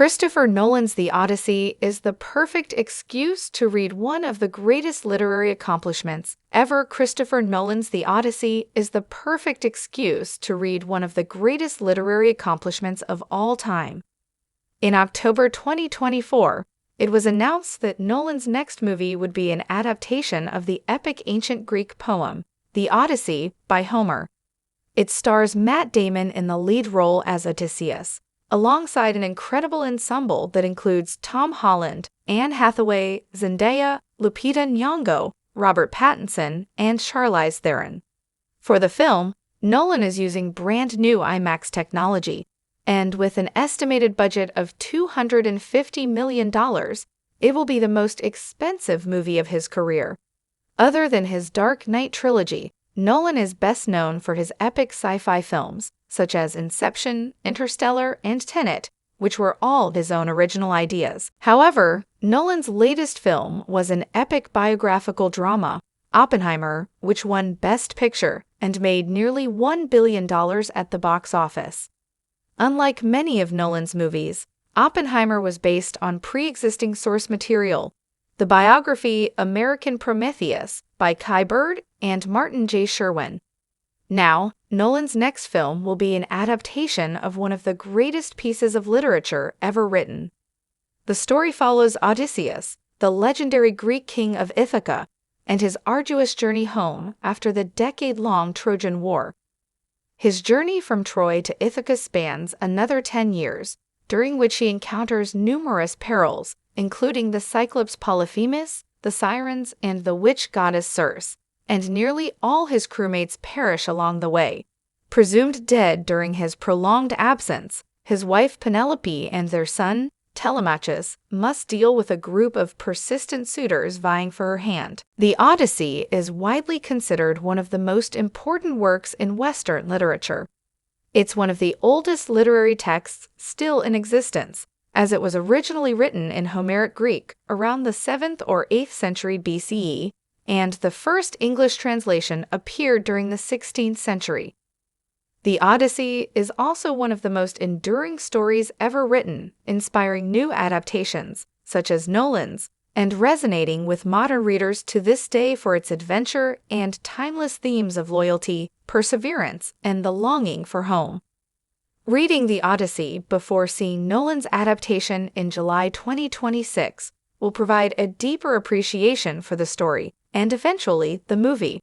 Christopher Nolan's The Odyssey is the perfect excuse to read one of the greatest literary accomplishments ever. Christopher Nolan's The Odyssey is the perfect excuse to read one of the greatest literary accomplishments of all time. In October 2024, it was announced that Nolan's next movie would be an adaptation of the epic ancient Greek poem, The Odyssey, by Homer. It stars Matt Damon in the lead role as Odysseus, alongside an incredible ensemble that includes Tom Holland, Anne Hathaway, Zendaya, Lupita Nyong'o, Robert Pattinson, and Charlize Theron. For the film, Nolan is using brand new IMAX technology, and with an estimated budget of $250 million, it will be the most expensive movie of his career. Other than his Dark Knight trilogy, Nolan is best known for his epic sci-fi films, such as Inception, Interstellar, and Tenet, which were all his own original ideas. However, Nolan's latest film was an epic biographical drama, Oppenheimer, which won Best Picture and made nearly $1 billion at the box office. Unlike many of Nolan's movies, Oppenheimer was based on pre-existing source material. The biography American Prometheus by Kai Bird and Martin J. Sherwin. Now, Nolan's next film will be an adaptation of one of the greatest pieces of literature ever written. The story follows Odysseus, the legendary Greek king of Ithaca, and his arduous journey home after the decade-long Trojan War. His journey from Troy to Ithaca spans another 10 years, during which he encounters numerous perils, including the Cyclops Polyphemus, the Sirens, and the witch goddess Circe, and nearly all his crewmates perish along the way. Presumed dead during his prolonged absence, his wife Penelope and their son, Telemachus, must deal with a group of persistent suitors vying for her hand. The Odyssey is widely considered one of the most important works in Western literature. It's one of the oldest literary texts still in existence, as it was originally written in Homeric Greek around the 7th or 8th century BCE, and the first English translation appeared during the 16th century. The Odyssey is also one of the most enduring stories ever written, inspiring new adaptations, such as Nolan's, and resonating with modern readers to this day for its adventure and timeless themes of loyalty, perseverance, and the longing for home. Reading The Odyssey before seeing Nolan's adaptation in July 2026 will provide a deeper appreciation for the story and eventually the movie.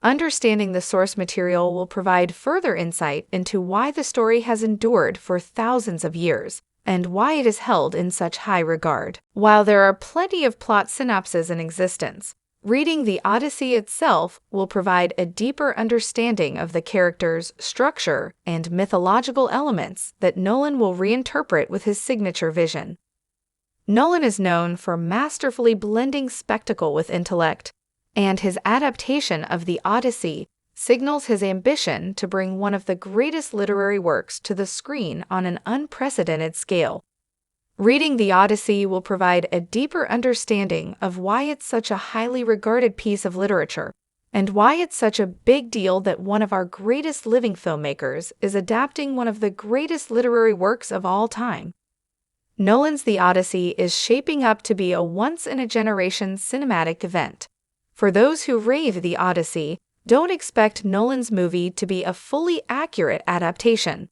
Understanding the source material will provide further insight into why the story has endured for thousands of years and why it is held in such high regard. While there are plenty of plot synopses in existence, reading The Odyssey itself will provide a deeper understanding of the characters, structure, and mythological elements that Nolan will reinterpret with his signature vision. Nolan is known for masterfully blending spectacle with intellect, and his adaptation of The Odyssey signals his ambition to bring one of the greatest literary works to the screen on an unprecedented scale. Reading The Odyssey will provide a deeper understanding of why it's such a highly regarded piece of literature, and why it's such a big deal that one of our greatest living filmmakers is adapting one of the greatest literary works of all time. Nolan's The Odyssey is shaping up to be a once-in-a-generation cinematic event. For those who rave The Odyssey, don't expect Nolan's movie to be a fully accurate adaptation.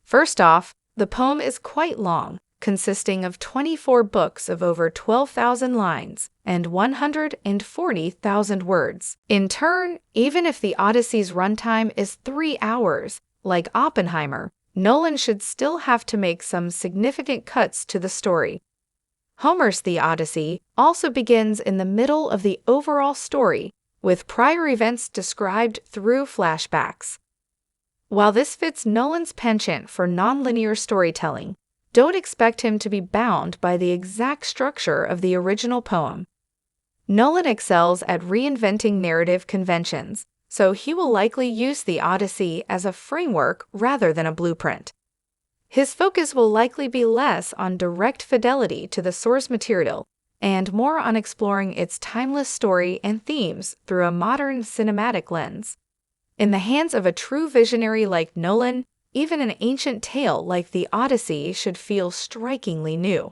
First off, the poem is quite long, consisting of 24 books of over 12,000 lines and 140,000 words. In turn, even if The Odyssey's runtime is 3 hours, like Oppenheimer, Nolan should still have to make some significant cuts to the story. Homer's The Odyssey also begins in the middle of the overall story, with prior events described through flashbacks. While this fits Nolan's penchant for nonlinear storytelling, don't expect him to be bound by the exact structure of the original poem. Nolan excels at reinventing narrative conventions, so he will likely use The Odyssey as a framework rather than a blueprint. His focus will likely be less on direct fidelity to the source material and more on exploring its timeless story and themes through a modern cinematic lens. In the hands of a true visionary like Nolan, Even an ancient tale like the Odyssey should feel strikingly new.